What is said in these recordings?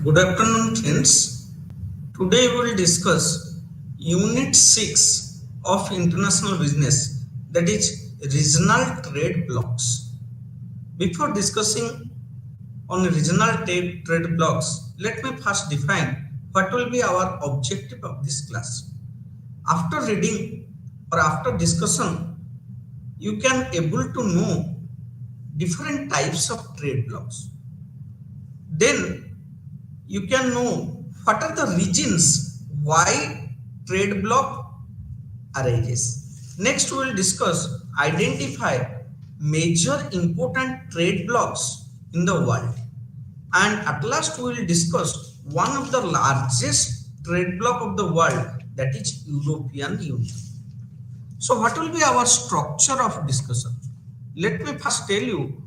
Good afternoon, friends. Today we will discuss Unit 6 of International Business, that is regional trade blocks. Before discussing on regional trade blocks, let me first define what will be our objective of this class. After reading or after discussion, you can able to know different types of trade blocks. Then you can know what are the reasons why trade block arises. Next, we will discuss identify major important trade blocks in the world, and at last we will discuss one of the largest trade block of the world, that is European Union. So what will be our structure of discussion? Let me first tell you,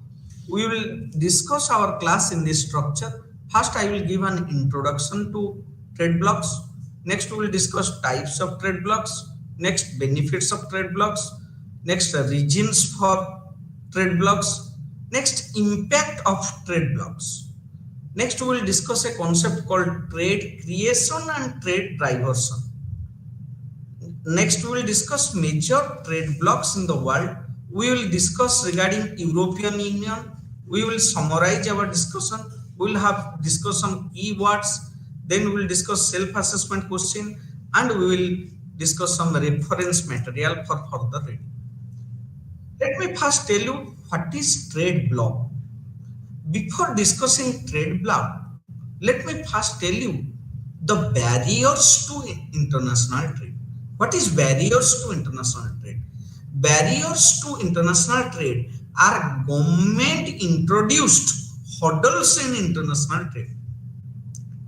we will discuss our class in this structure. First, I will give an introduction to trade blocks. Next, we will discuss types of trade blocks. Next, benefits of trade blocks. Next, regions for trade blocks. Next, impact of trade blocks. Next, we will discuss a concept called trade creation and trade diversion. Next, we will discuss major trade blocks in the world. We will discuss regarding European Union. We will summarize our discussion. We will have discussion keywords. Then we will discuss self-assessment question, and we will discuss some reference material for further reading. Let me first tell you what is trade block. Before discussing trade block, let me first tell you the barriers to international trade. What is barriers to international trade? Barriers to international trade are government introduced hurdles in international trade.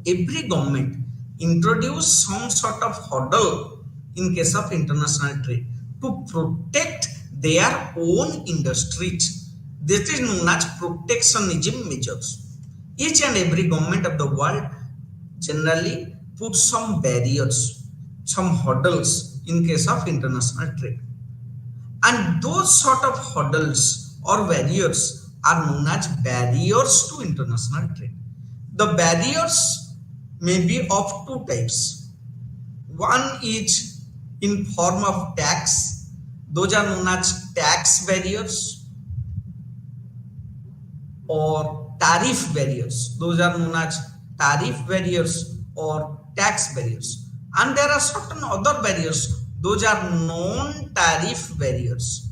Every government introduce some sort of hurdle in case of international trade to protect their own industries. This is known as protectionism measures. Each and every government of the world generally put some barriers, some hurdles in case of international trade. And those sort of hurdles or barriers are known as barriers to international trade. The barriers may be of two types. One is in form of tax. Those are known as tax barriers, or tariff barriers. Those are known as tariff barriers or tax barriers. And there are certain other barriers. Those are non-tariff barriers.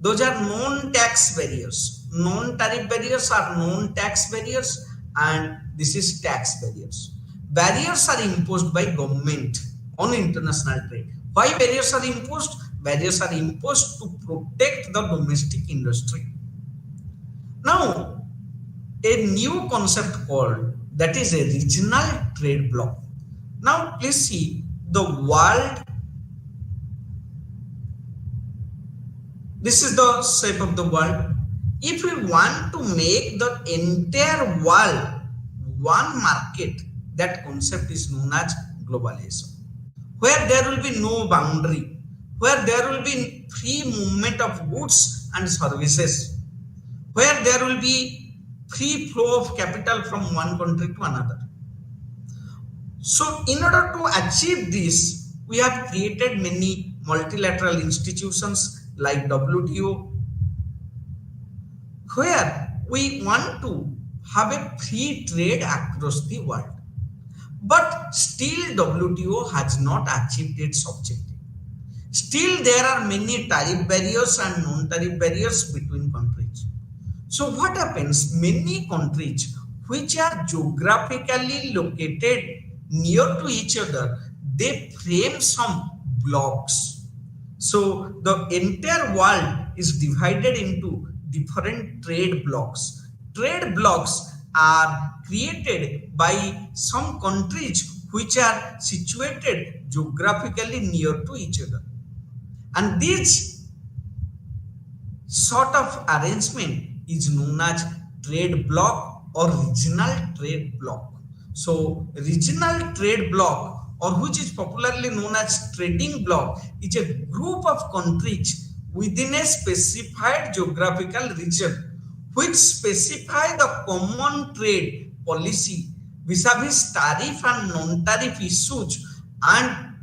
Those are non-tax barriers. Non-tariff barriers are non-tax barriers, and this is tax barriers. Barriers are imposed by government on international trade. Why barriers are imposed? Barriers are imposed to protect the domestic industry. Now, a new concept called, that is a regional trade block. Now, please see the world. This is the shape of the world. If we want to make the entire world one market, that concept is known as globalization, where there will be no boundary, where there will be free movement of goods and services, where there will be free flow of capital from one country to another. So in order to achieve this, we have created many multilateral institutions like WTO, where we want to have a free trade across the world. But still WTO has not achieved its objective. Still there are many tariff barriers and non-tariff barriers between countries. So what happens? Many countries which are geographically located near to each other, they frame some blocks. So the entire world is divided into different trade blocks. Trade blocks are created by some countries which are situated geographically near to each other. And this sort of arrangement is known as trade block or regional trade block. So regional trade block, or which is popularly known as trading block, is a group of countries within a specified geographical region which specify the common trade policy vis-a-vis tariff and non-tariff issues and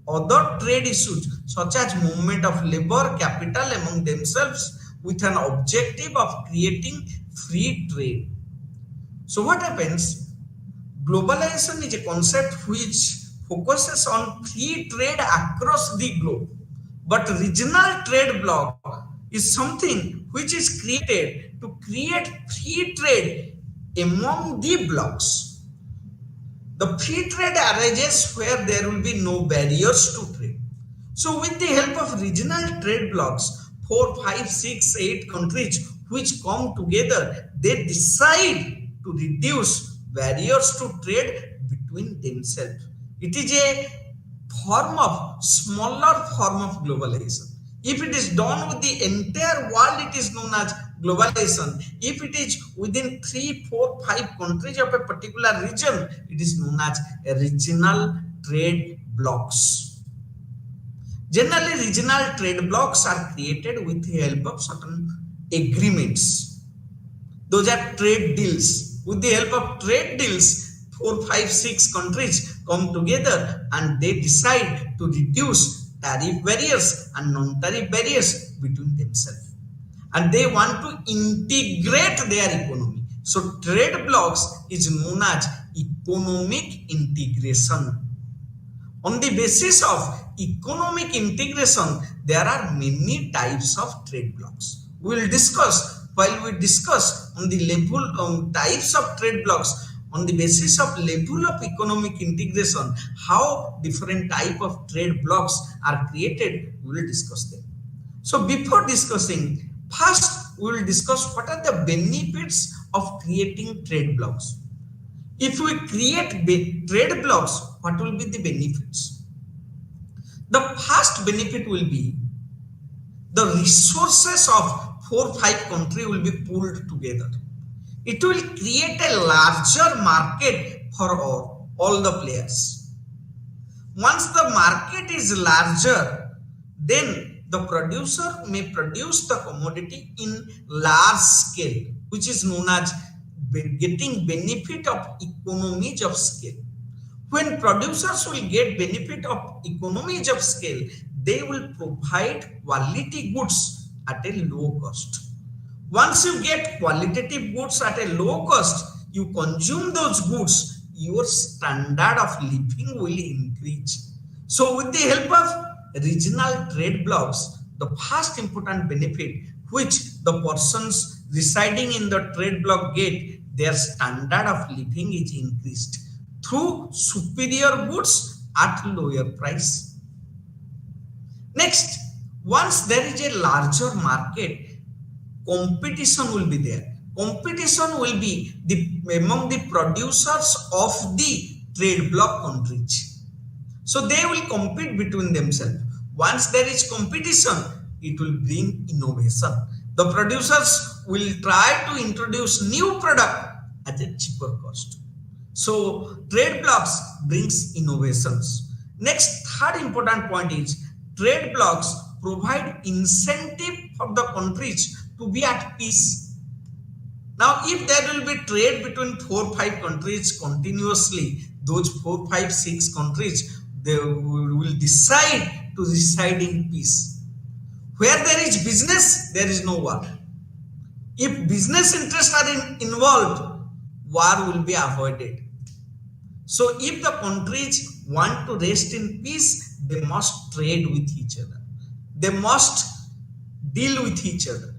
other trade issues such as movement of labor capital among themselves with an objective of creating free trade. So what happens? Globalization is a concept which focuses on free trade across the globe, but regional trade bloc is something which is created to create free trade among the blocks. The free trade arises where there will be no barriers to trade. So with the help of regional trade blocks, 4, 5, 6, 8 countries which come together, they decide to reduce barriers to trade between themselves. It is a smaller form of globalization. If it is done with the entire world, it is known as globalization. If it is within 3, 4, 5 countries of a particular region, it is known as a regional trade blocks. Generally, regional trade blocks are created with the help of certain agreements. Those are trade deals. With the help of trade deals, 4, 5, 6 countries come together and they decide to reduce tariff barriers and non-tariff barriers between themselves. And they want to integrate their economy. So trade blocks is known as economic integration. On the basis of economic integration, there are many types of trade blocks. We will discuss, while we discuss on the level types of trade blocks, on the basis of level of economic integration, how different type of trade blocks are created, we will discuss them. So before discussing, first we will discuss what are the benefits of creating trade blocks. If we create trade blocks, what will be the benefits? The first benefit will be the resources of 4, 5 countries will be pooled together. It will create a larger market for all the players. Once the market is larger, then the producer may produce the commodity in large scale, which is known as getting benefit of economies of scale. When producers will get benefit of economies of scale, they will provide quality goods at a low cost. Once you get qualitative goods at a low cost, you consume those goods, your standard of living will increase. So with the help of regional trade blocks, the first important benefit which the persons residing in the trade block get, their standard of living is increased through superior goods at lower price. Next, once there is a larger market, competition will be there. Competition will be among the producers of the trade block countries. So they will compete between themselves. Once there is competition, it will bring innovation. The producers will try to introduce new product at a cheaper cost. So trade blocks brings innovations. Next, third important point is trade blocks provide incentive for the countries to be at peace. Now, if there will be trade between 4, 5 countries continuously, those 4, 5, 6 countries, they will decide to reside in peace. Where there is business, there is no war. If business interests are involved, war will be avoided. So if the countries want to rest in peace, they must trade with each other. They must deal with each other.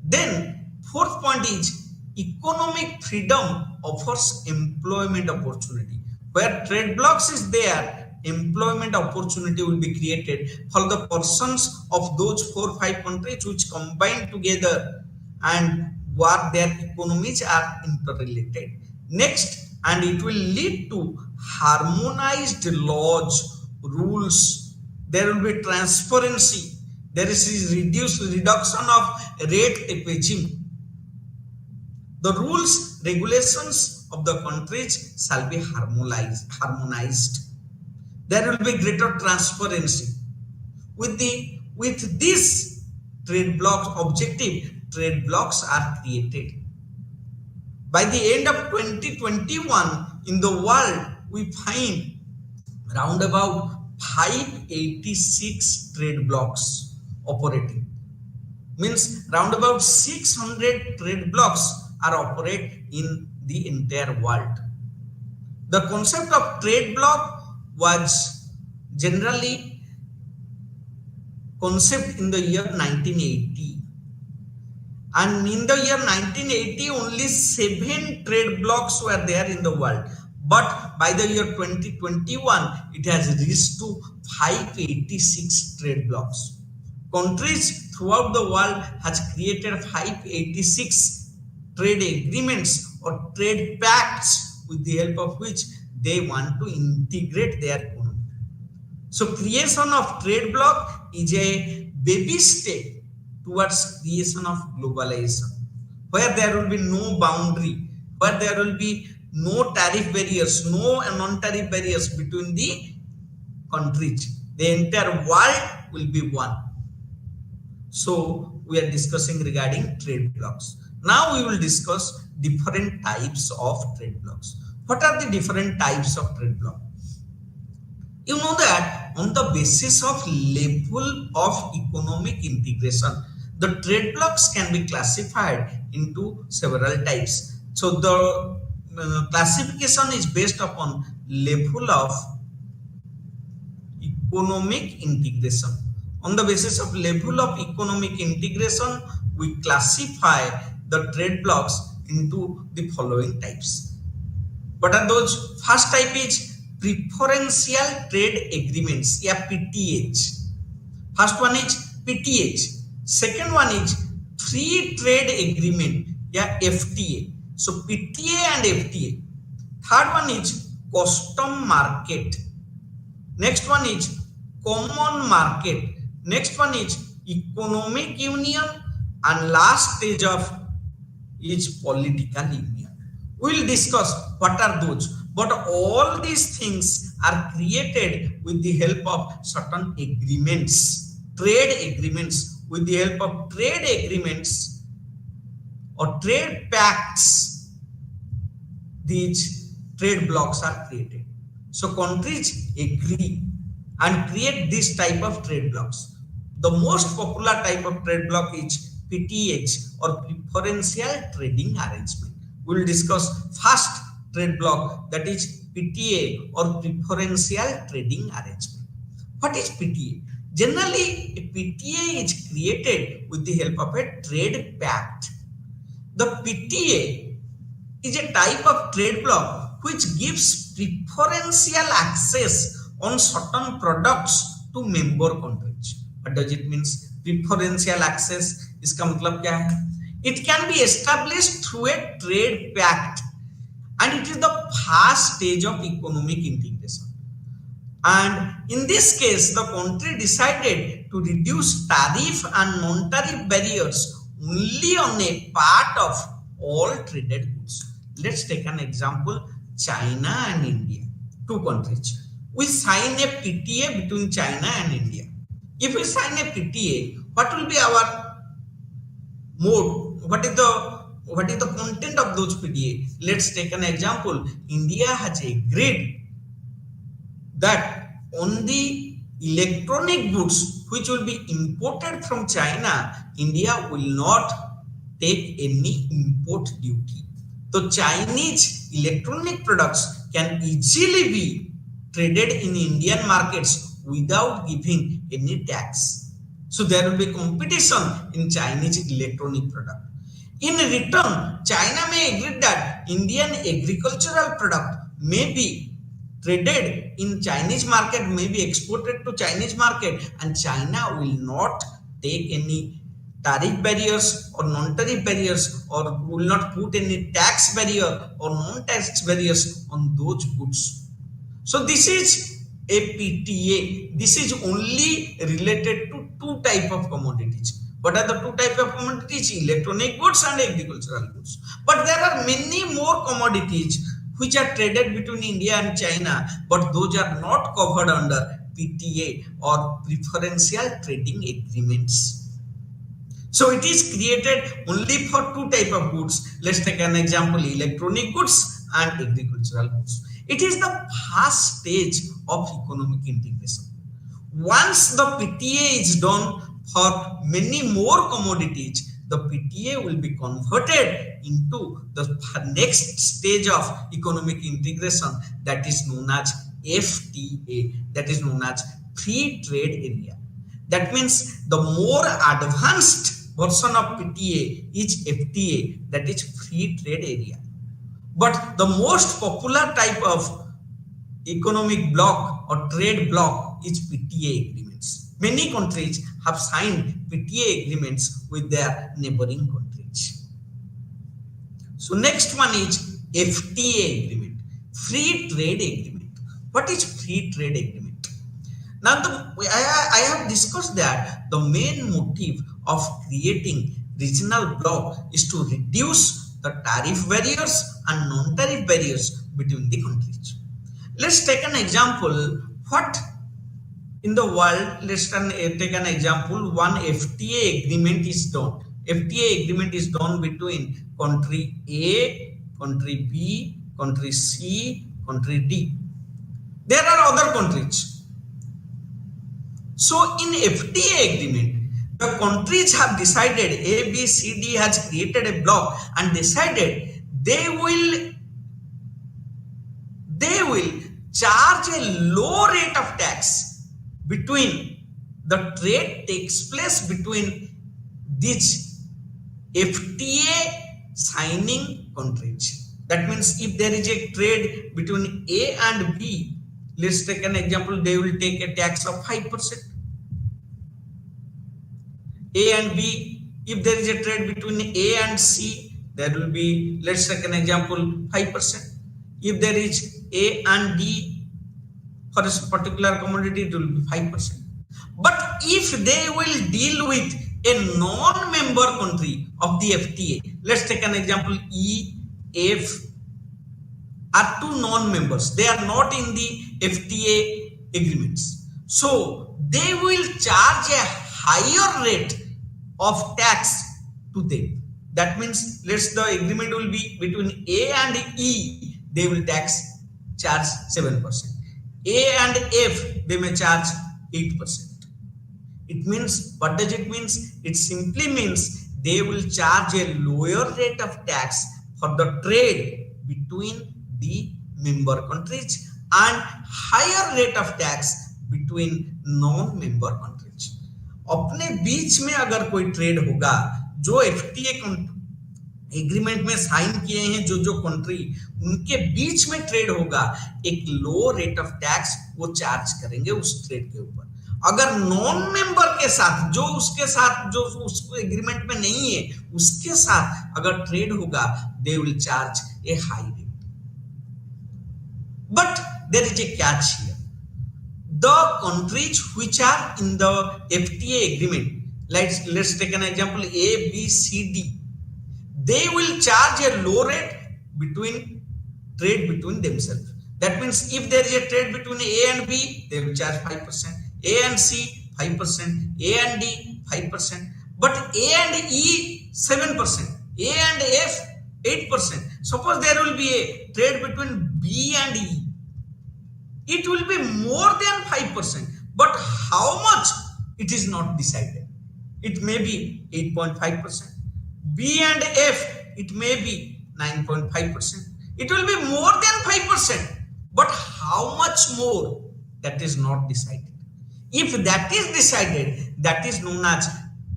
Then fourth point is economic freedom offers employment opportunity. Where trade blocks is there, employment opportunity will be created for the persons of those 4, 5 countries which combine together and what their economies are interrelated. Next, and it will lead to harmonized laws, rules. There will be transparency. There is reduction of rate tapaging. The rules, regulations of the countries shall be harmonized. There will be greater transparency. With this trade block objective, trade blocks are created. By the end of 2021, in the world we find round about 586 trade blocks operating. Means round about 600 trade blocks are operate in the entire world. The concept of trade block was generally conceived in the year 1980, and in the year 1980 only 7 trade blocks were there in the world, but by the year 2021 it has reached to 586 trade blocks. Countries throughout the world has created 586 trade agreements or trade pacts with the help of which they want to integrate their economy. So creation of trade bloc is a baby step towards creation of globalization, where there will be no boundary, where there will be no tariff barriers, no non-tariff barriers between the countries. The entire world will be one. So we are discussing regarding trade blocks. Now we will discuss different types of trade blocks. What are the different types of trade block? You know that on the basis of level of economic integration, the trade blocks can be classified into several types. So the classification is based upon level of economic integration. On the basis of level of economic integration, we classify the trade blocks into the following types. What are those? First type is preferential trade agreements, yeah, PTH. First one is PTH. Second one is free trade agreement, yeah, FTA. So PTA and FTA. Third one is custom market. Next one is common market. Next one is economic union, and last stage of is political union. We will discuss what are those, but all these things are created with the help of certain agreements, trade agreements. With the help of trade agreements or trade pacts, these trade blocks are created. So countries agree and create this type of trade blocks. The most popular type of trade block is PTH or preferential trading arrangement. We will discuss first trade block, that is PTA or preferential trading arrangement. What is PTA? Generally, a PTA is created with the help of a trade pact. The PTA is a type of trade block which gives preferential access on certain products to member countries. What does it mean? Preferential access, इसका मतलब क्या है? It can be established through a trade pact, and it is the first stage of economic integration. And in this case, the country decided to reduce tariff and non-tariff barriers only on a part of all traded goods. Let's take an example, China and India, two countries. We sign a PTA between China and India. If we sign a PTA, what will be our mode? What is the content of those PTA? Let's take an example. India has agreed that on the electronic goods which will be imported from China, India will not take any import duty. So Chinese electronic products can easily be traded in Indian markets without giving any tax. So there will be competition in Chinese electronic product. In return, China may agree that Indian agricultural product may be traded in Chinese market, may be exported to Chinese market, and China will not take any tariff barriers or non-tariff barriers, or will not put any tax barrier or non-tax barriers on those goods. So this is a PTA. This is only related to two type of commodities. What are the two type of commodities? Electronic goods and agricultural goods. But there are many more commodities which are traded between India and China, but those are not covered under PTA or preferential trading agreements. So it is created only for two type of goods. Let's take an example, electronic goods and agricultural goods. It is the first stage of economic integration. Once the PTA is done for many more commodities, the PTA will be converted into the next stage of economic integration, that is known as FTA, that is known as free trade area. That means the more advanced version of PTA is FTA, that is free trade area. But the most popular type of economic bloc or trade bloc is PTA agreements. Many countries have signed PTA agreements with their neighboring countries. So next one is FTA agreement, free trade agreement. What is free trade agreement? Now I have discussed that the main motive of creating regional bloc is to reduce the tariff barriers and non-tariff barriers between the countries. Let's take an example. What in the world, let's take an example. One FTA agreement is done. FTA agreement is done between country A, country B, country C, country D. There are other countries. So in FTA agreement, the countries have decided, A, B, C, D has created a bloc and decided they will charge a low rate of tax between the trade takes place between these FTA signing countries. That means if there is a trade between A and B, let's take an example, they will take a tax of 5%. A and B, if there is a trade between A and C, there will be, let's take an example, 5%. If there is A and D for a particular commodity, it will be 5%. But if they will deal with a non-member country of the FTA, let's take an example, E, F are two non-members. They are not in the FTA agreements. So they will charge a higher rate of tax to them. That means the agreement will be between A and E. They will charge 7%. A and F, they may charge 8%. It means, what does it mean? It simply means they will charge a lower rate of tax for the trade between the member countries and higher rate of tax between non-member countries. अपने बीच में अगर कोई trade होगा, जो FTA agreement में sign किए हैं जो कंट्री, उनके बीच में ट्रेड होगा, एक लो रेट ऑफ टैक्स वो चार्ज करेंगे उस ट्रेड के ऊपर. अगर नॉन मेंबर के साथ, जो उसके साथ जो उसको एग्रीमेंट में नहीं है, उसके साथ अगर ट्रेड होगा, they will charge a high rate. But there is a catch here. The countries which are in the FTA agreement, let's take an example, A, B, C, D, they will charge a low rate trade between themselves. That means if there is a trade between A and B, they will charge 5%, A and C 5%, A and D 5%, but A and E 7%, A and F 8%. Suppose there will be a trade between B and E, it will be more than 5%, but how much, it is not decided. It may be 8.5%. B and F, it may be 9.5%. It will be more than 5%, but how much more, that is not decided. If that is decided, that is known as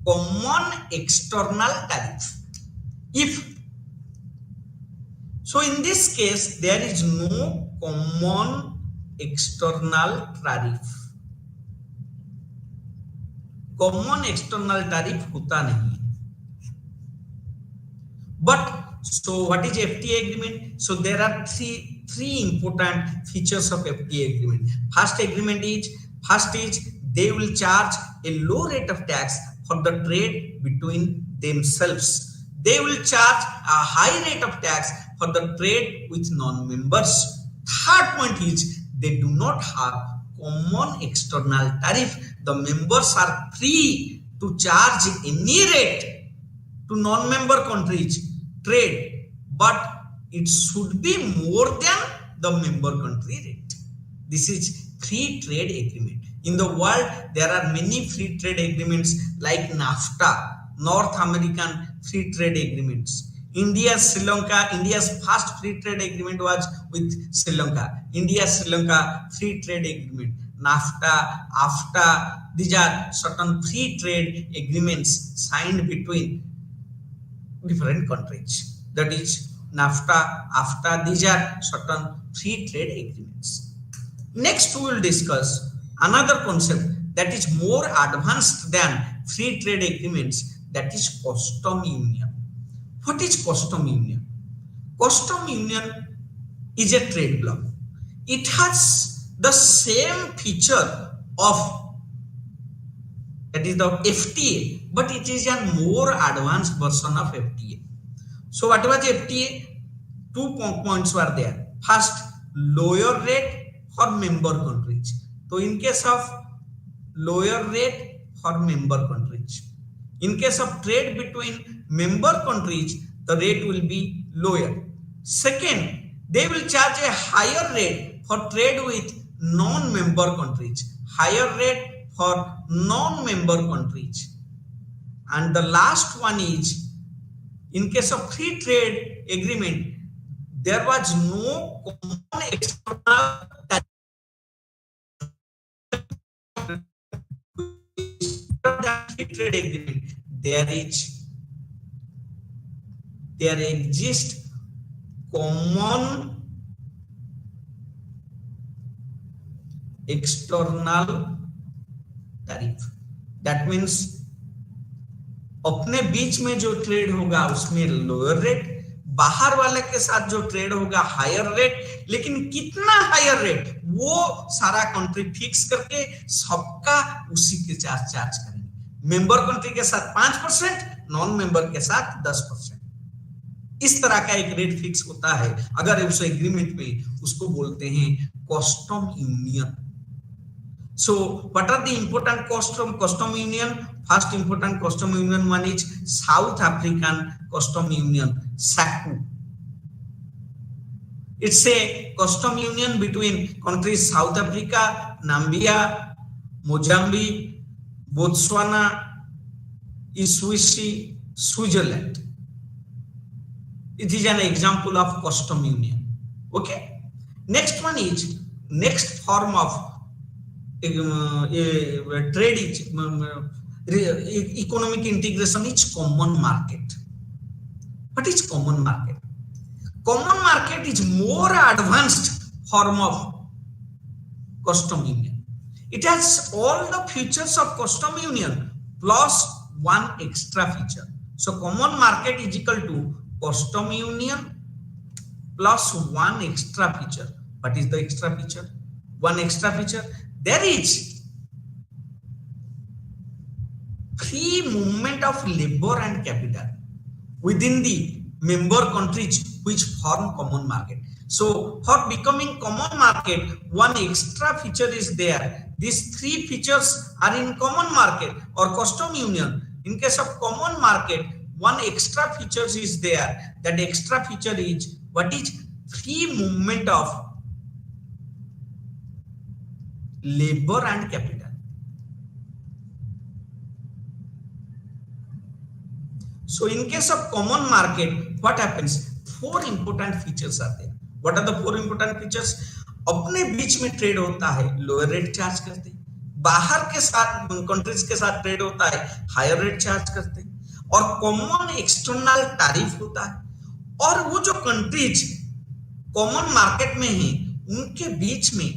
common external tariff. So in this case, there is no common external tariff. Common external tariff होता नहीं. But so what is FTA agreement? So there are three important features of FTA agreement. First is they will charge a low rate of tax for the trade between themselves. They will charge a high rate of tax for the trade with non-members. Third point is they do not have common external tariff. The members are free to charge any rate to non-member countries trade, but it should be more than the member country rate. This is free trade agreement. In the world, there are many free trade agreements like NAFTA, North American free trade agreements. India's first free trade agreement was with Sri Lanka. India-Sri Lanka free trade agreement. NAFTA, AFTA, these are certain free trade agreements signed between different countries. That is NAFTA, AFTA, these are certain free trade agreements. Next, we will discuss another concept that is more advanced than free trade agreements, that is custom union. What is custom union? Custom union is a trade bloc. It has the same feature of, that is the FTA, but it is a more advanced version of FTA. So what was FTA? 2 points were there. First, lower rate for member countries. So in case of lower rate for member countries, in case of trade between member countries, the rate will be lower. Second, they will charge a higher rate for trade with non-member countries, higher rate for non-member countries. And the last one is, in case of free trade agreement, there was no common external free trade agreement. There exists common external tariff. That means अपने बीच में जो trade होगा उसमें lower rate, बाहर वाले के साथ जो ट्रेड होगा हायर रेट, लेकिन कितना हायर रेट वो सारा कंट्री फिक्स करके सबका उसी के चार्ज करेंगे। मेंबर कंट्री के साथ 5%, नॉन मेंबर के साथ 10%। इस तरह का एक रेट फिक्स होता है। अगर उस एग्रीमेंट में उसको बोलते हैं custom union. So what are the important custom union? First important custom union one is South African custom union, SACU. It's a custom union between countries South Africa, Namibia, Mozambique, Botswana, Switzerland, Switzerland. It is an example of custom union. Okay. Next one is next form of trade is economic integration is common market. What is common market? Common market is more advanced form of custom union. It has all the features of custom union plus one extra feature. So common market is equal to custom union plus one extra feature. What is the extra feature? One extra feature. There is free movement of labor and capital within the member countries which form common market. So for becoming common market, one extra feature is there. These three features are in common market or custom union. In case of common market, one extra feature is there. That extra feature is what is free movement of labor and capital. So in case of common market, what happens? Four important features are there. What are the four important features? अपने बीच में trade होता है, lower rate charge करते हैं। बाहर के साथ countries के साथ ट्रेड होता है, हायर रेट चार्ज करते हैं। और कॉमन एक्सटर्नल टैरिफ होता है। और वो जो कंट्रीज कॉमन मार्केट में है, उनके बीच में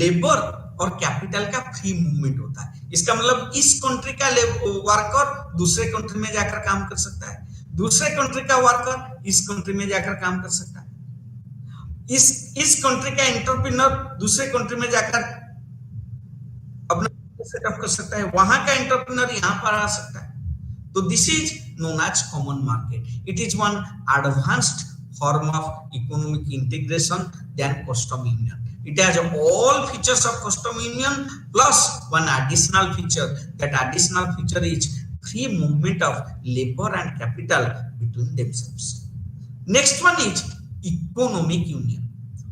लेबर और कैपिटल का फ्री मूवमेंट होता है। इसका मतलब इस कंट्री का वर्कर दूसरे कंट्री में जाकर काम कर सकता है, दूसरे कंट्री का वर्कर इस कंट्री में जाकर काम कर सकता है, इस कंट्री का एंटरप्रेन्योर दूसरे कंट्री में जाकर अपना सेटअप कर सकता है, वहां का एंटरप्रेन्योर यहां पर आ सकता है। तो this is known as common market. It is one advanced form of economic integration than custom union. It has all features of custom union plus one additional feature. That additional feature is free movement of labor and capital between themselves. Next one is economic union.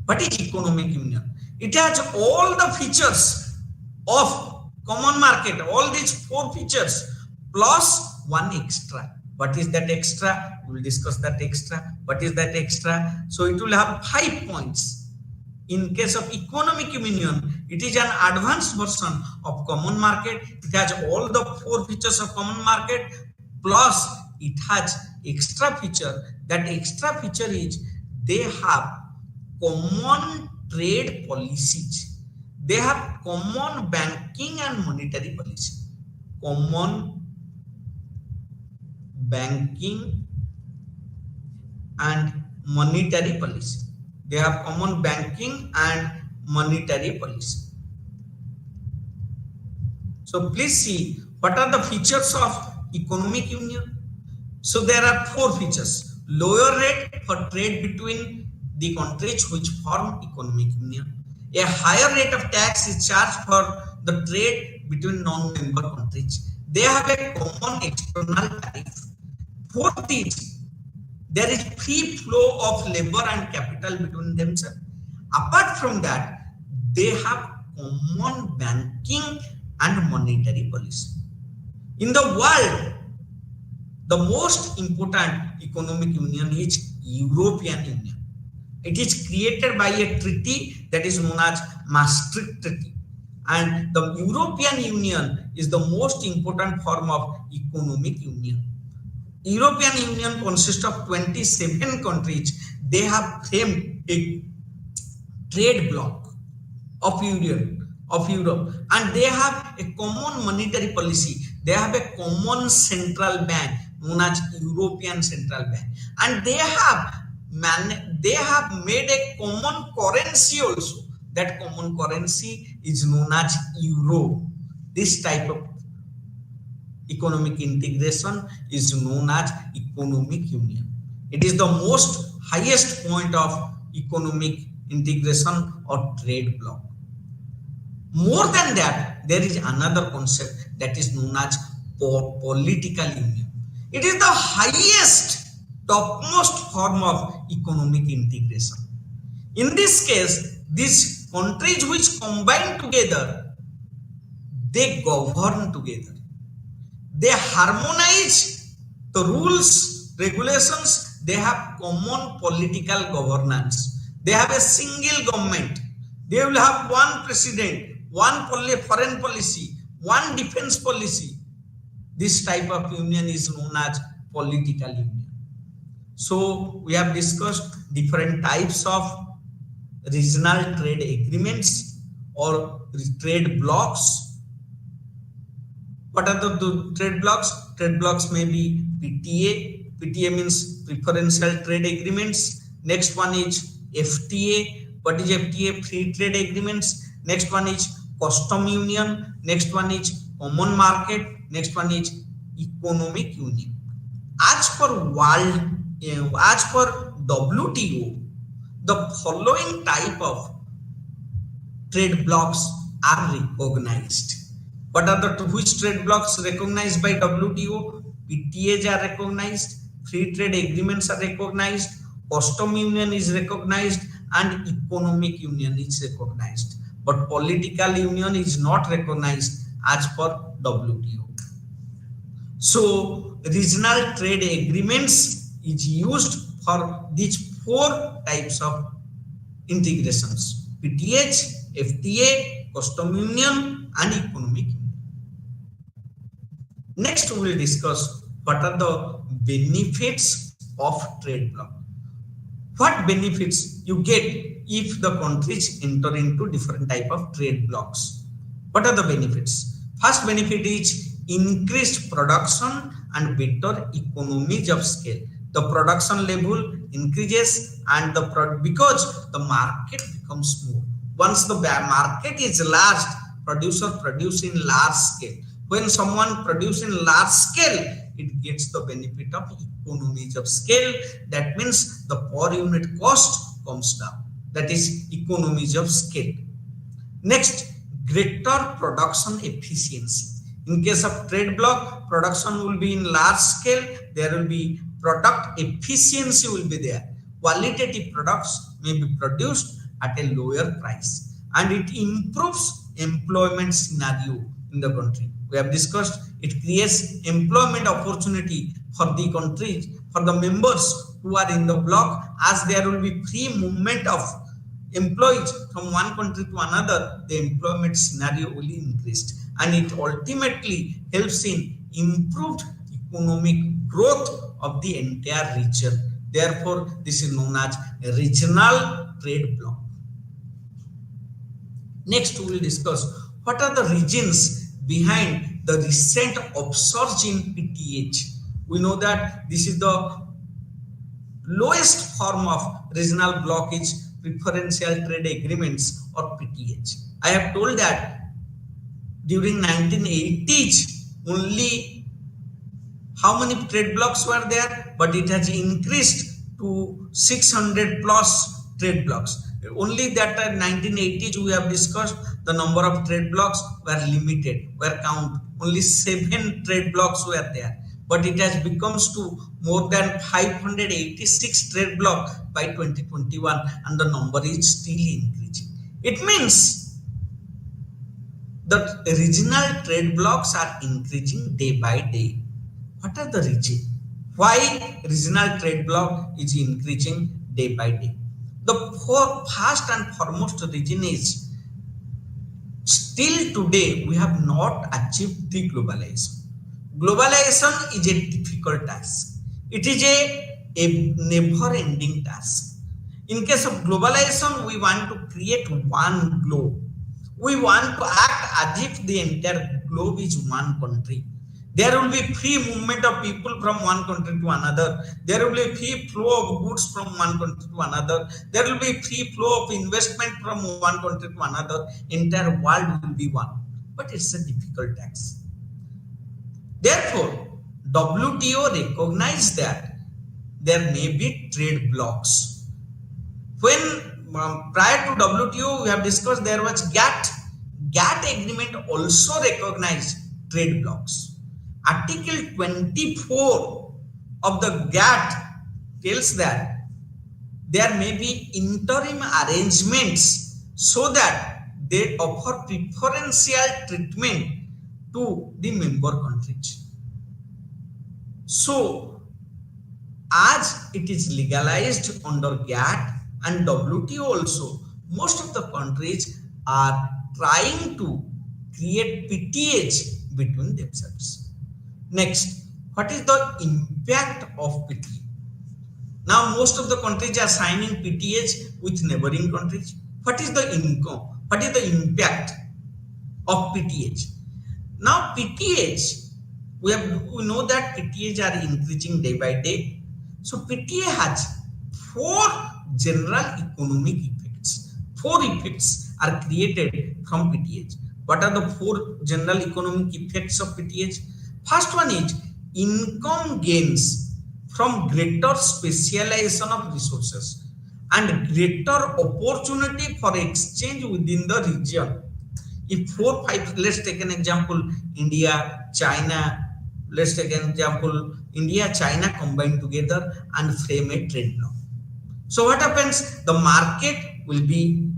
What is economic union? It has all the features of common market, all these four features plus one extra. What is that extra? We will discuss that extra. What is that extra? So it will have 5 points. In case of economic union, it is an advanced version of common market. It has all the four features of common market plus it has extra feature. That extra feature is they have common trade policies. They have common banking and monetary policy. Common banking and monetary policy. They have common banking and monetary policy. So please see what are the features of economic union. So there are four features. Lower rate for trade between the countries which form economic union. A higher rate of tax is charged for the trade between non-member countries. They have a common external tariff. Fourth is there is free flow of labor and capital between themselves. Apart from that, they have common banking and monetary policy. In the world, the most important economic union is European Union. It is created by a treaty that is known as Maastricht Treaty. And the European Union is the most important form of economic union. European Union consists of 27 countries. They have framed a trade bloc of Europe, and they have a common monetary policy. They have a common central bank known as European Central Bank, and they have made a common currency also. That common currency is known as euro. This type of economic integration is known as economic union. It is the most highest point of economic integration or trade bloc. More than that, there is another concept that is known as political union. It is the highest, topmost form of economic integration. In this case, these countries which combine together, they govern together. They harmonize the rules, regulations. They have common political governance. They have a single government. They will have one president, one foreign policy, one defense policy. This type of union is known as political union. So we have discussed different types of regional trade agreements or trade blocks. What are the trade blocks? Trade blocks may be PTA. PTA means preferential trade agreements. Next one is FTA. What is FTA? Free trade agreements. Next one is custom union. Next one is common market. Next one is economic union. As per WTO, the following type of trade blocks are recognized. What are the which trade blocks recognized by WTO? PTAs are recognized, free trade agreements are recognized, custom union is recognized, and economic union is recognized. But political union is not recognized as per WTO. So regional trade agreements is used for these four types of integrations: PTH, FTA, custom union, and economic union. Next, we will discuss what are the benefits of trade bloc. What benefits you get if the countries enter into different type of trade blocks? What are the benefits? First benefit is increased production and better economies of scale. The production level increases and because the market becomes more. Once the market is large, producer produce in large scale. When someone produce in large scale, it gets the benefit of economies of scale. That means the per unit cost comes down. That is economies of scale. Next, greater production efficiency. In case of trade bloc, production will be in large scale. There will be product efficiency will be there. qualitative products may be produced at a lower price, and it improves employment scenario in the country. We have discussed it creates employment opportunity for the countries, for the members who are in the bloc, as there will be free movement of employees from one country to another. The employment scenario will increase, and it ultimately helps in improved economic growth of the entire region. Therefore, this is known as a regional trade bloc. Next, we will discuss what are the reasons behind the recent upsurge in PTH. We know that this is the lowest form of regional bloc is preferential trade agreements or PTH. I have told that during 1980s only how many trade blocs were there, but it has increased to 600 plus trade blocs. Only that in 1980s we have discussed the number of trade blocs were limited, were count. Only 7 trade blocs were there, but it has becomes to more than 586 trade bloc by 2021, and the number is still increasing. It means that regional trade blocs are increasing day by day. What are the reasons why regional trade bloc is increasing day by day? The first and foremost reason is still today we have not achieved the globalization. Globalization is a difficult task. It is a never-ending task. In case of globalization, we want to create one globe. We want to act as if the entire globe is one country. There will be free movement of people from one country to another. There will be free flow of goods from one country to another. There will be free flow of investment from one country to another. Entire world will be one. But it's a difficult task. Therefore, WTO recognized that there may be trade blocs. When prior to WTO, we have discussed there was GATT. GATT agreement also recognized trade blocs. Article 24 of the GATT tells that there may be interim arrangements so that they offer preferential treatment to the member countries. So, as it is legalized under GATT and WTO also, most of the countries are trying to create PTH between themselves. Next, what is the impact of PTH? Now, most of the countries are signing PTH with neighboring countries. What is the income? What is the impact of PTH? Now, PTH, we know that PTH are increasing day by day. So, PTH has 4 general economic effects. 4 effects are created from PTH. What are the 4 general economic effects of PTH? First one is income gains from greater specialization of resources and greater opportunity for exchange within the region. If 4, 5, let's take an example, India, China, let's take an example, India, China combine together and frame a trade bloc. So what happens? The market will be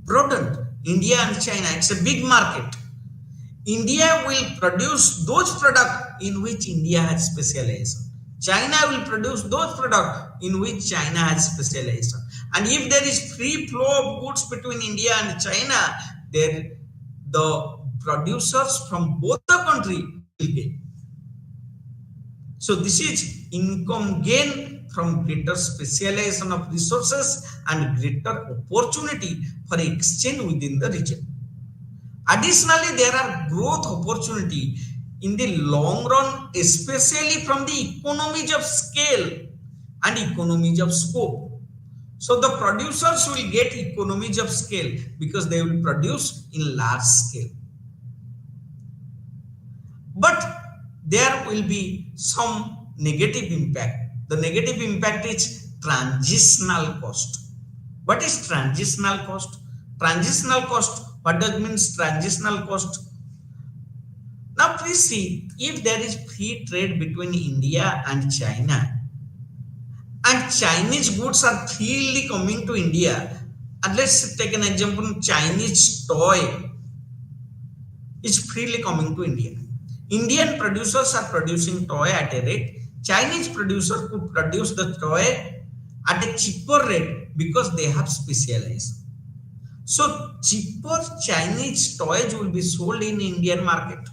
broadened. India and China, it's a big market. India will produce those products in which India has specialization. China will produce those products in which China has specialization. And if there is free flow of goods between India and China, then the producers from both the country will gain. So this is income gain from greater specialization of resources and greater opportunity for exchange within the region. Additionally, there are growth opportunity in the long run, especially from the economies of scale and economies of scope. So the producers will get economies of scale because they will produce in large scale. But there will be some negative impact. The negative impact is transitional cost. What is transitional cost? Transitional cost, what does means transitional cost? Now please see, if there is free trade between India and China Chinese goods are freely coming to India. And let's take an example, Chinese toy is freely coming to India. Indian producers are producing toy at a rate. Chinese producer could produce the toy at a cheaper rate because they have specialized. So cheaper Chinese toys will be sold in Indian market.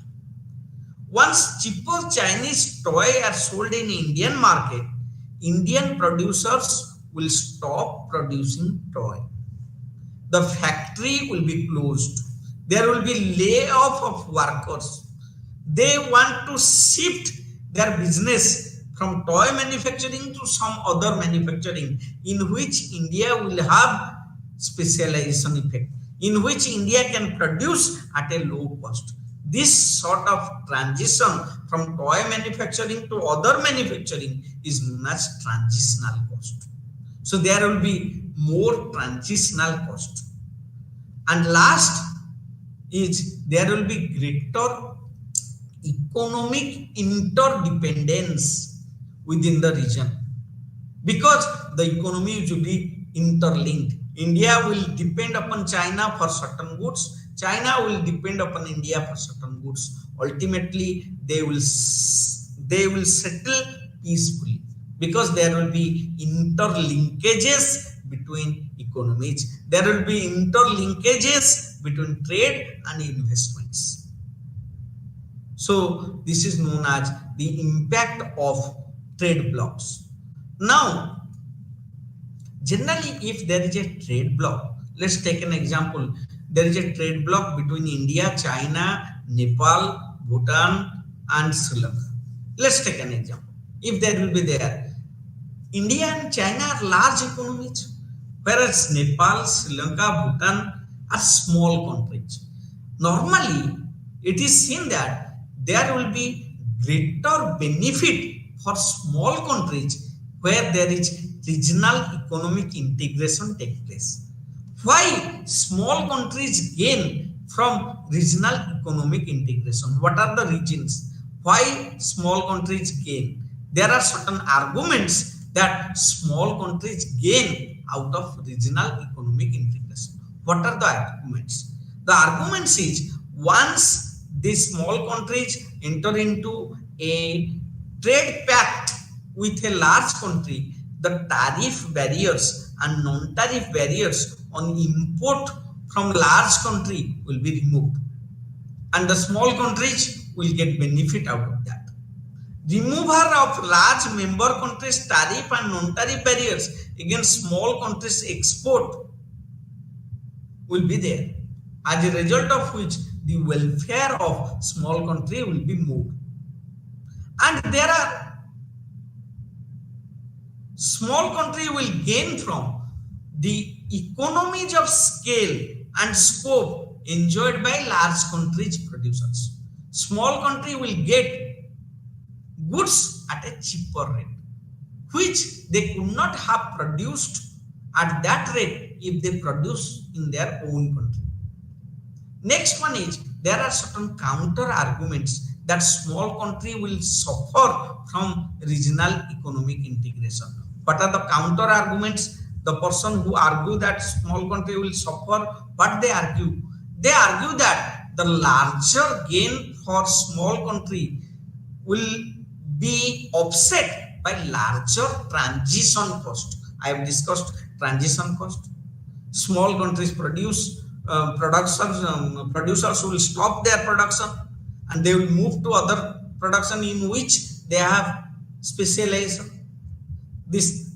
Once cheaper Chinese toy are sold in Indian market, Indian producers will stop producing toy. The factory will be closed. There will be layoff of workers. They want to shift their business from toy manufacturing to some other manufacturing in which India will have specialization effect, in which India can produce at a low cost. This sort of transition from toy manufacturing to other manufacturing is known as transitional cost. So there will be more transitional cost. And last is there will be greater economic interdependence within the region because the economy will be interlinked. India will depend upon China for certain goods. China will depend upon India for certain goods. Ultimately, they will settle peacefully because there will be interlinkages between economies. There will be interlinkages between trade and investments. So this is known as the impact of trade blocks. Now, generally, if there is a trade block, let's take an example. There is a trade block between India, China, Nepal, Bhutan, and Sri Lanka. Let's take an example. If there will be there, India and China are large economies, whereas Nepal, Sri Lanka, Bhutan are small countries. Normally, it is seen that there will be greater benefit for small countries where there is regional economic integration take place. Why small countries gain from regional economic integration? What are the reasons why small countries gain? There are certain arguments that small countries gain out of regional economic integration. What are the arguments? The arguments is once these small countries enter into a trade pact with a large country, the tariff barriers and non-tariff barriers on import from large country will be removed, and the small countries will get benefit out of that. Removal of large member countries tariff and non-tariff barriers against small countries export will be there, as a result of which the welfare of small country will be moved. And there are small country will gain from the economies of scale and scope enjoyed by large countries producers. Small country will get goods at a cheaper rate, which they could not have produced at that rate if they produce in their own country. Next one is there are certain counter arguments that small country will suffer from regional economic integration. What are the counter arguments? The person who argue that small country will suffer, what they argue? They argue that the larger gain for small country will be offset by larger transition cost. I have discussed transition cost. Small countries produce producers will stop their production and they will move to other production in which they have specialization.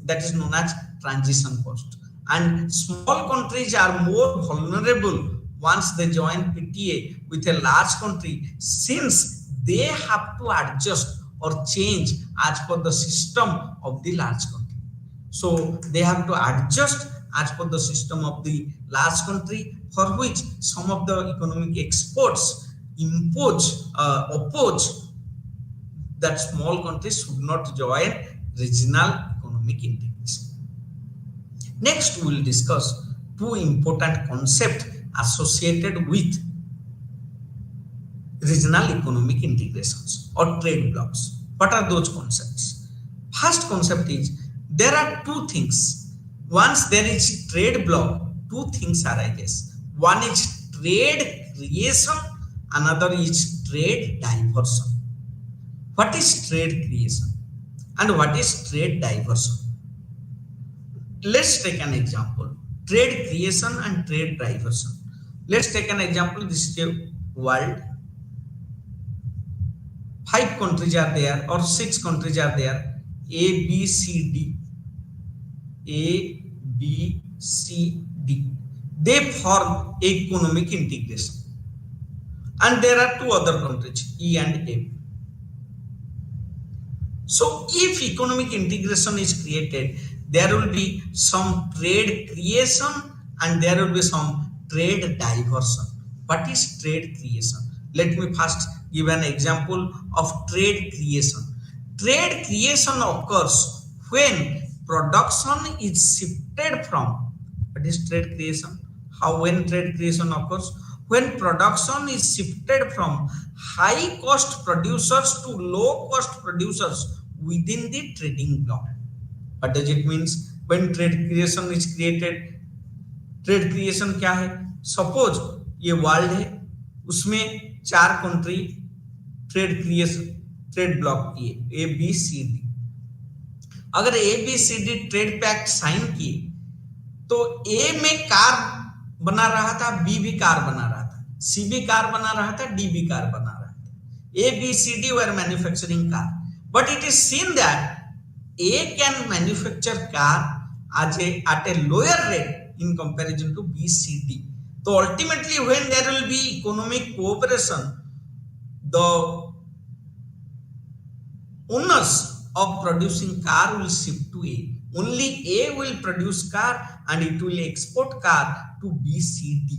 That is known as transition cost. And small countries are more vulnerable once they join PTA with a large country, since they have to adjust or change as per the system of the large country. So they have to adjust as per the system of the large country, for which some of the economic experts oppose that small countries should not join regional economic integration. Next, we will discuss two important concepts associated with regional economic integrations or trade blocks. What are those concepts? First concept is there are two things. Once there is trade block, two things arises. One is trade creation, another is trade diversion. What is trade creation and what is trade diversion? Let's take an example. Trade creation and trade diversion. Let's take an example. This is a world. 5 countries are there or 6 countries are there. A, B, C, D. A, B, C, D. They form economic integration. And there are two other countries, E and F. So if economic integration is created, there will be some trade creation and there will be some trade diversion. What is trade creation? Let me first give an example of trade creation. Trade creation occurs when production is shifted from, what is trade creation? How when trade creation occurs? When production is shifted from high cost producers to low cost producers within the trading block. What does it means? When trade creation is created, trade creation क्या है? Suppose ये world है, उसमें 4 country trade creation trade block किए, A B C D. अगर A B C D trade pact sign किए तो ए में कार बना रहा था, बी भी कार बना रहा था, सी भी कार बना रहा था, डी भी कार बना रहा था. A B C D were manufacturing car, but it is seen that A can manufacture car at a lower rate in comparison to B, C, D. So ultimately, when there will be economic cooperation, the owners of producing car will shift to A. Only A will produce car and it will export car to B, C, D.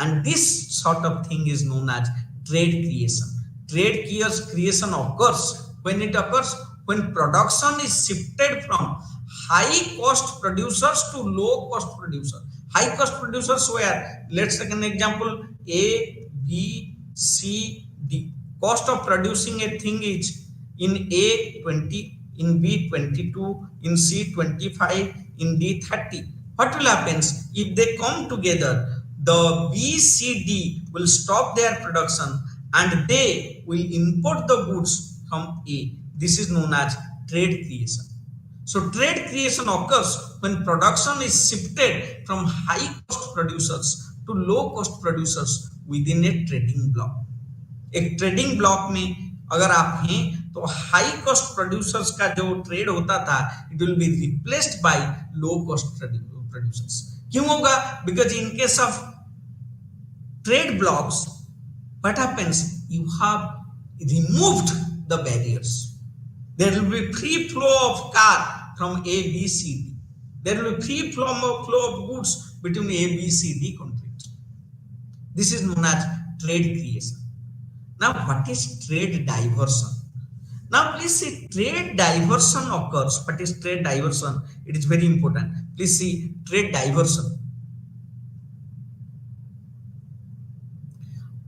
And this sort of thing is known as trade creation. Trade creation occurs when it occurs when production is shifted from high cost producers to low cost producers. High cost producers where, let's take an example, A, B, C, D. Cost of producing a thing is in A 20, in B 22, in C 25, in D 30. What will happen if they come together? The B, C, D will stop their production and they will import the goods from A. This is known as trade creation. So trade creation occurs when production is shifted from high cost producers to low cost producers within a trading block. एक trading block में अगर आप हैं तो high cost producers का जो trade होता था it will be replaced by low cost producers. क्यों होगा? Because in case of trade blocks what happens, you have removed the barriers. There will be free flow of car from A, B, C, D. There will be free flow of goods between A, B, C, D countries. This is known as trade creation. Now, what is trade diversion? Now, please see, trade diversion occurs. What is trade diversion? It is very important. Please see, trade diversion.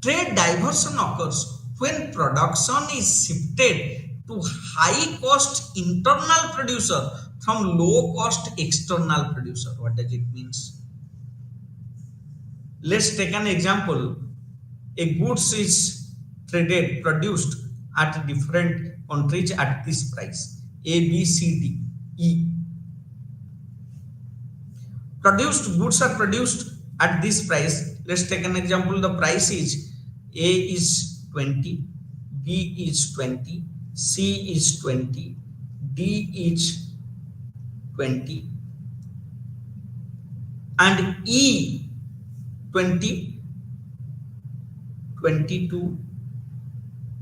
Trade diversion occurs when production is shifted to high cost internal producer from low cost external producer. What does it means? Let's take an example. A goods is traded, produced at different countries at this price, A, B, C, D, E. Produced goods are produced at this price. Let's take an example. The price is A is 20, B is 20, C is 20, D is 20, and E 20, 22,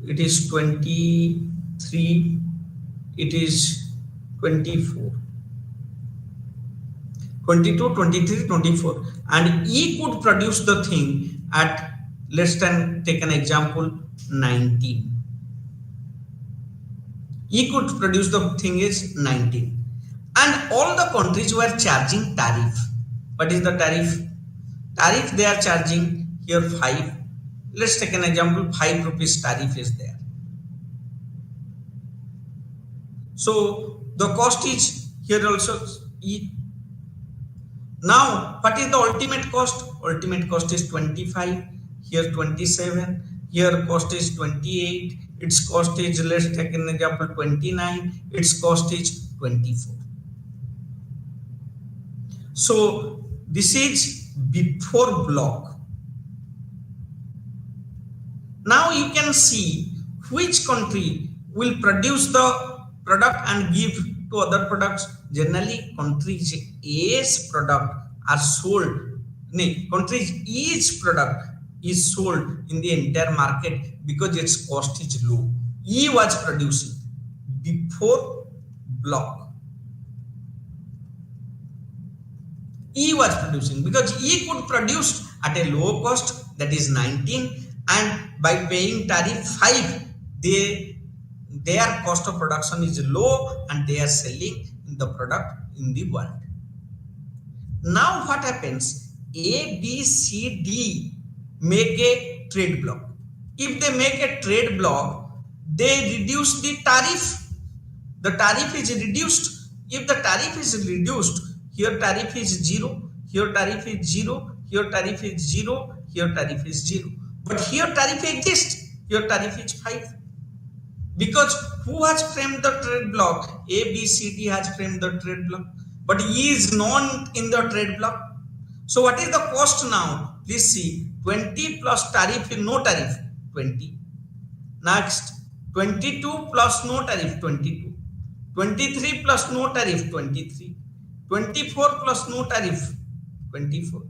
it is 23, it is 24, 22, 23, 24, and E could produce the thing at, let's take an example, 19. E could produce the thing is 19, and all the countries were charging tariff. What is the tariff? Tariff they are charging here 5. Let's take an example, 5 rupees tariff is there. So the cost is Here also E. Now, what is the ultimate cost? Ultimate cost is 25. Here 27. Here cost is 28. Its cost is, let's take an example, 29. Its cost is 24. So this is before block. Now you can see which country will produce the product and give to other products. Generally, countries A's product are sold. Countries each product is sold in the entire market because its cost is low. E was producing before block. E was producing because E could produce at a low cost, that is 19, and by paying tariff 5, their cost of production is low and they are selling the product in the world. Now what happens? A, B, C, D make a trade block. If they make a trade block, they reduce the tariff. The tariff is reduced. If the tariff is reduced, here tariff is 0, here tariff is 0, here tariff is 0, here tariff is 0. But here tariff exists, here tariff is 5. Because who has framed the trade block? A, B, C, D has framed the trade block. But E is not in the trade block. So what is the cost now? Please see, 20 plus tariff, no tariff, 20. Next, 22 plus no tariff, 22. 23 plus no tariff, 23. 24 plus no tariff, 24.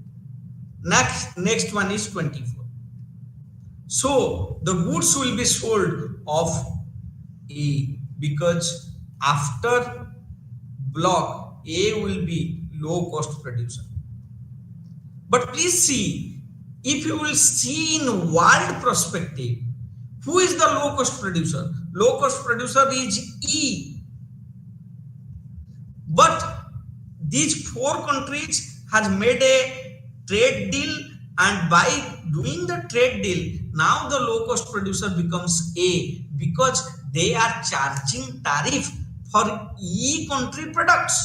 Next one is 24. So the goods will be sold of A because after block A will be low cost producer. But please see, if you will see in world perspective, who is the low cost producer? Low cost producer is E. But these 4 countries has made a trade deal, and by doing the trade deal, now the low cost producer becomes A because they are charging tariff for E country products,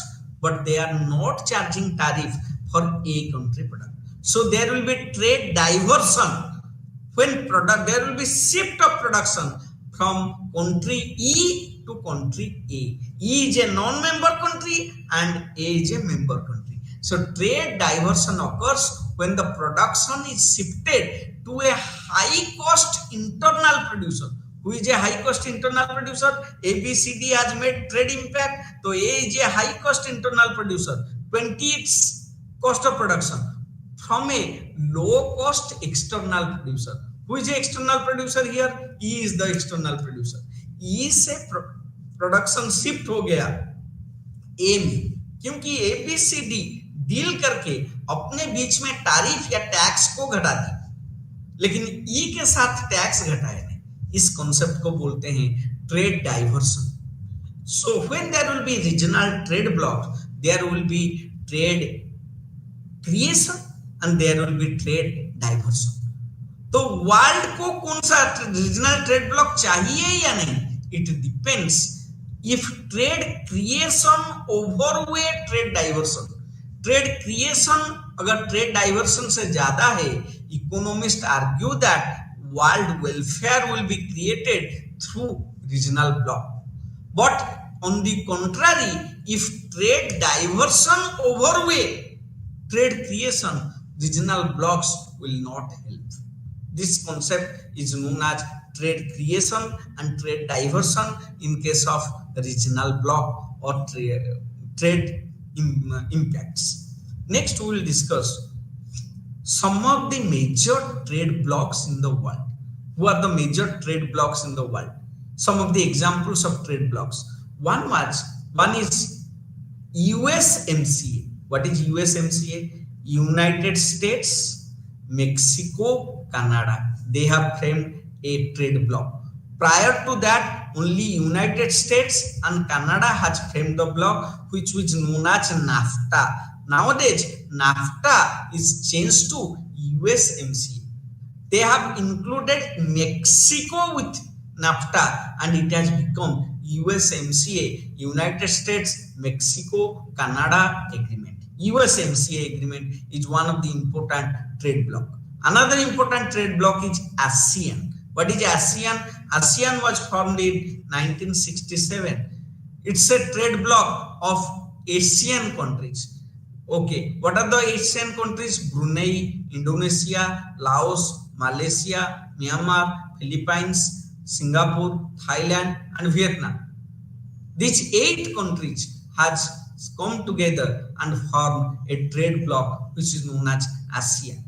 but they are not charging tariff for A country product. So there will be trade diversion. When there will be shift of production from country E to country A. E is a non-member country and A is a member country. So trade diversion occurs when the production is shifted to a high cost internal producer. Who is a high cost internal producer? ABCD has made trade impact. So A is a high cost internal producer. 20 its cost of production from a low cost external producer. Who is the external producer here? E is the external producer. E से production shift हो गया ए में, क्योंकि ABCD deal करके अपने बीच में tariff या tax को घटा दी, लेकिन ई के साथ टैक्स घटाए नहीं. इस कॉन्सेप्ट को बोलते हैं trade diversion. So when there will be regional trade block, there will be trade creation and there will be trade diversion. तो वर्ल्ड को कौन सा रीजनल ट्रेड ब्लॉक चाहिए या नहीं? It depends if trade creation overweight trade diversion. Trade creation अगर trade diversion से ज्यादा है, economist argue that world welfare will be created through regional block. But on the contrary, if trade diversion overweight trade creation, regional blocks will not help. This concept is known as trade creation and trade diversion in case of regional block or trade impacts. Next we will discuss some of the major trade blocks in the world. Who are the major trade blocks in the world? Some of the examples of trade blocks. One is USMCA. What is USMCA? United States, Mexico, Canada. They have framed a trade block. Prior to that, only United States and Canada has framed the block, which was known as NAFTA. Nowadays, NAFTA is changed to USMCA. They have included Mexico with NAFTA and it has become USMCA, United States Mexico Canada agreement. USMCA agreement is one of the important trade bloc. Another important trade bloc is ASEAN. What is ASEAN? ASEAN was formed in 1967. It's a trade bloc of Asian countries. Okay, what are the Asian countries? Brunei, Indonesia, Laos, Malaysia, Myanmar, Philippines, Singapore, Thailand, and Vietnam. These 8 countries has come together and formed a trade bloc which is known as ASEAN.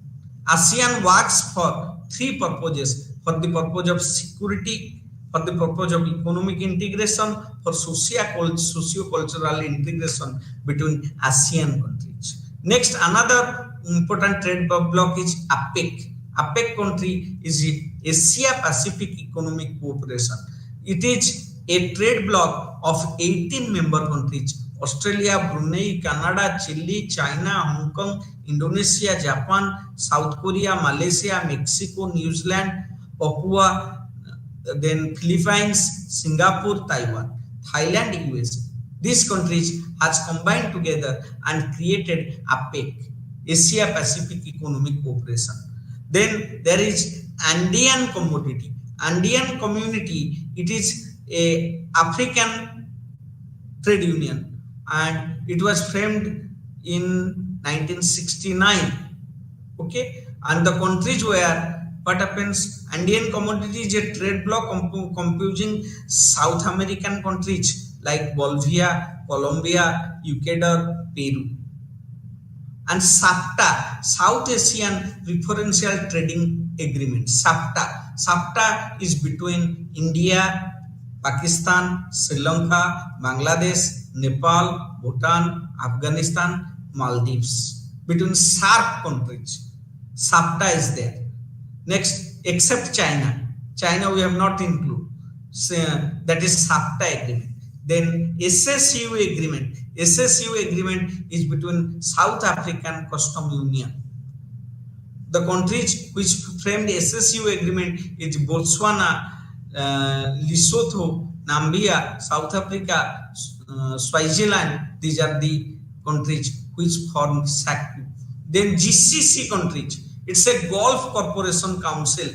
ASEAN works for 3 purposes: for the purpose of security, for the purpose of economic integration, for socio-cultural integration between ASEAN countries. Next, another important trade bloc is APEC. APEC country is Asia Pacific Economic Cooperation. It is a trade bloc of 18 member countries: Australia, Brunei, Canada, Chile, China, Hong Kong, Indonesia, Japan, South Korea, Malaysia, Mexico, New Zealand, Papua, then Philippines, Singapore, Taiwan, Thailand, USA. These countries has combined together and created APEC, Asia Pacific Economic Cooperation. Then there is Andean Community. Andean Community, it is a African trade union and it was framed in 1969. Okay, and the countries where what happens, Andean Community is a trade bloc composing South American countries like Bolivia, Colombia, Ecuador, Peru. And SAFTA, South Asian Preferential Trading Agreement. SAFTA is between India, Pakistan, Sri Lanka, Bangladesh, Nepal, Bhutan, Afghanistan, Maldives. Between SAARC countries, SAFTA is there. Next, except China. China we have not included. So, that is SAFTA agreement. Then SSU agreement. SSU agreement is between South African Custom Union. The countries which framed SSU agreement is Botswana, Lesotho, Namibia, South Africa, Swaziland. These are the countries which formed SACU. Then GCC countries. It's a Gulf Cooperation Council.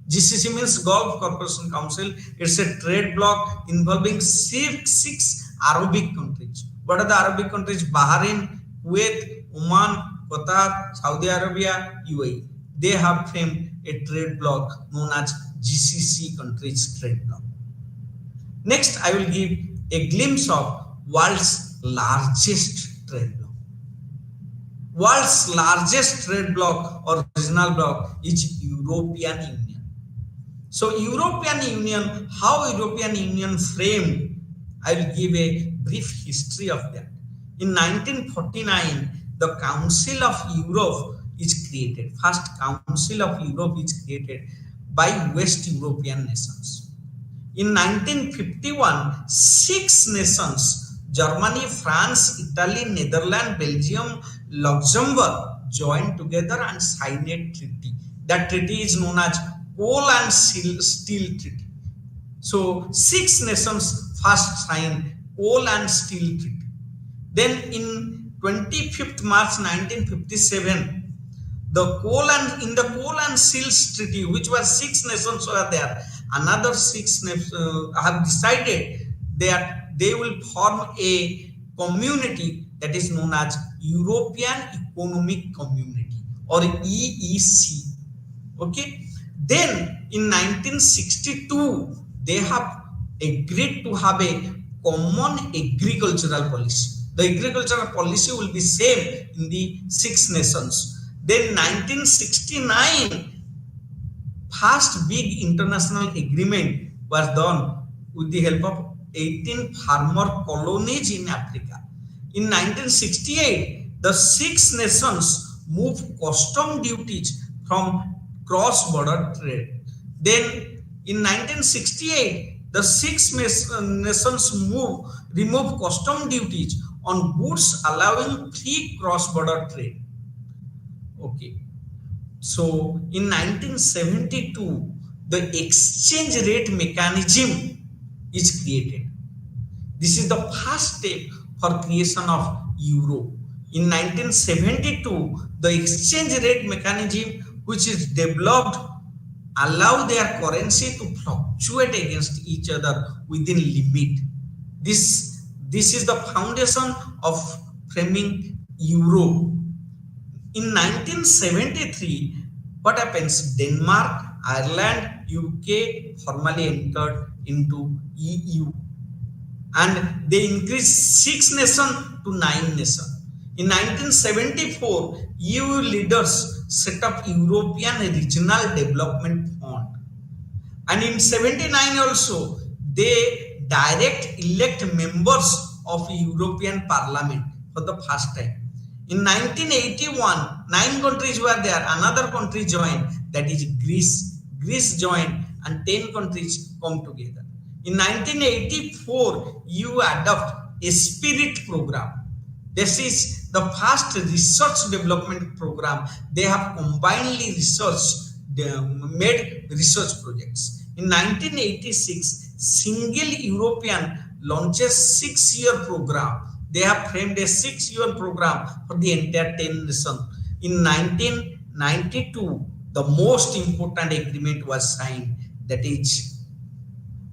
GCC means Gulf Cooperation Council. It's a trade bloc involving six Arabic countries. What are the Arabic countries? Bahrain, Kuwait, Oman, Qatar, Saudi Arabia, UAE. They have framed a trade bloc known as GCC countries trade bloc. Next, I will give a glimpse of world's largest trade bloc. World's largest trade bloc or regional bloc is European Union. So European Union, how European Union framed, I will give a brief history of that. In 1949, the Council of Europe is created. First Council of Europe is created by West European nations. In 1951, 6 nations, Germany, France, Italy, Netherlands, Belgium, Luxembourg, joined together and signed a treaty. That treaty is known as Coal and Steel Treaty. So 6 nations first signed Coal and Steel Treaty. Then in 25th March 1957, the Coal and Steel Treaty, which were 6 nations were there, another 6 nations have decided that they will form a community that is known as European Economic Community or EEC. Okay. Then in 1962, they have agreed to have a common agricultural policy. The agricultural policy will be same in the 6 nations. Then 1969, first big international agreement was done with the help of 18 farmer colonies in Africa. In 1968, the 6 nations moved custom duties from cross-border trade. Then in 1968, the 6 nations removed custom duties on goods allowing free cross-border trade. Okay. So in 1972, the exchange rate mechanism is created. This is the first step for creation of euro. In 1972, the exchange rate mechanism which is developed allow their currency to fluctuate against each other within limit. This is the foundation of framing euro. In 1973, what happens? Denmark, Ireland, UK formally entered into EU, and they increased 6 nations to 9 nations. In 1974, EU leaders set up European Regional Development Fund, and in 79 also they direct elect members of European Parliament for the first time. In 1981, 9 countries were there, another country joined, that is Greece. Greece joined and 10 countries come together. In 1984, you adopt a spirit program. This is the first research development program. They have combinedly researched, made research projects. In 1986, single European launches 6-year program. They have framed a 6-year program for the entire 10 nations. In 1992, the most important agreement was signed, that is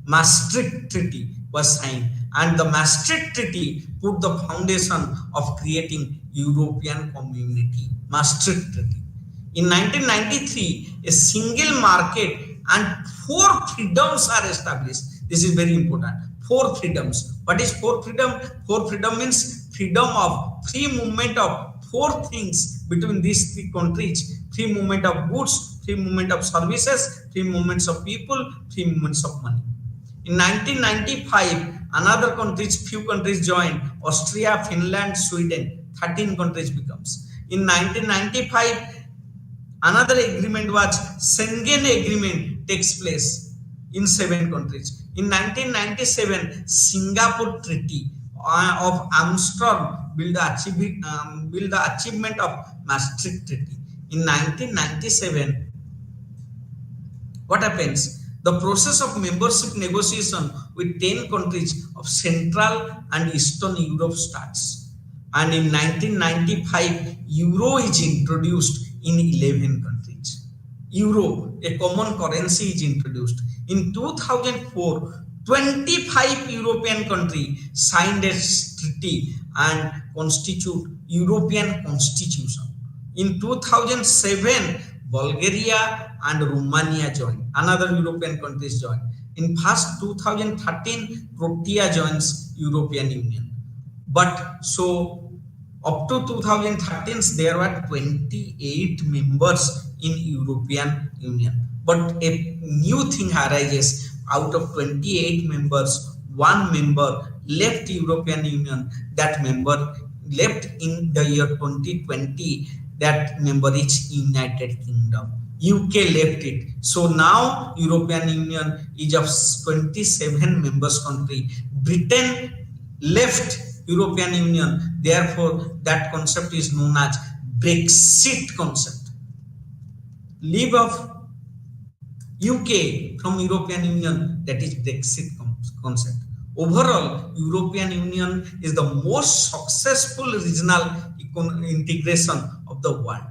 Maastricht Treaty was signed, and the Maastricht Treaty put the foundation of creating European Community. Maastricht Treaty. In 1993, a single market and 4 freedoms are established. This is very important. 4 freedoms. What is 4 freedom? 4 freedom means freedom of free movement of 4 things between these 3 countries: free movement of goods, free movement of services, free movements of people, free movements of money. In 1995, another countries, few countries joined: Austria, Finland, Sweden. 13 countries becomes. In 1995, another agreement was Schengen Agreement takes place in 7 countries. In 1997, Singapore Treaty of Amsterdam will the achievement of Maastricht Treaty. In 1997, what happens? The process of membership negotiation with 10 countries of Central and Eastern Europe starts. And in 1995, Euro is introduced in 11 countries. Euro, a common currency, is introduced. In 2004, 25 European countries signed a treaty and constitute European Constitution. In 2007, Bulgaria and Romania joined. Another European countries joined. In first 2013, Croatia joins European Union. But so up to 2013, there were 28 members in European Union. But a new thing arises. Out of 28 members, 1 member left European Union. That member left in the year 2020. That member is United Kingdom. UK left it. So now European Union is of 27 members country. Britain left European Union. Therefore, that concept is known as Brexit concept. Leave of UK from European Union, that is Brexit concept. Overall, European Union is the most successful regional integration of the world.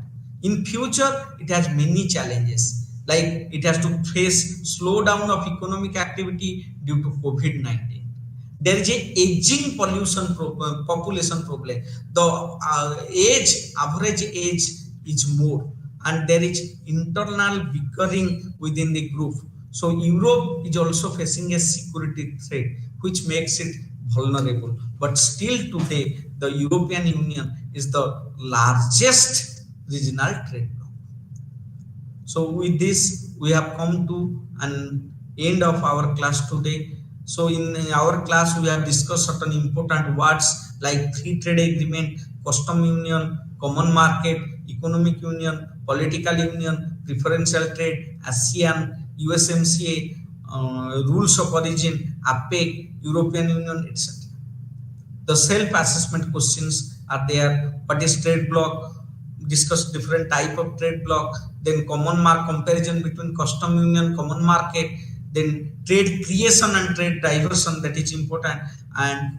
In future, it has many challenges, like it has to face slowdown of economic activity due to COVID-19. There is a aging population problem. The average age is more, and there is internal bickering within the group. So Europe is also facing a security threat, which makes it vulnerable. But still today, the European Union is the largest regional trade bloc. So with this, we have come to an end of our class today. So in our class, we have discussed certain important words like free trade agreement, custom union, common market, economic union, political union, preferential trade, ASEAN, USMCA, rules of origin, APEC, European Union, etc. The self-assessment questions are there. What is trade bloc? Discuss different type of trade bloc. Then common mark comparison between custom union, common market. then trade creation and trade diversion, that is important, and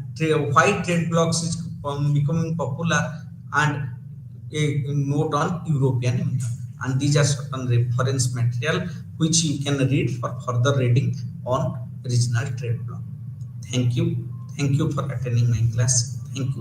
why trade blocks is becoming popular, and a note on European Union. And these are certain reference material which you can read for further reading on regional trade block. Thank you. Thank you for attending my class. Thank you.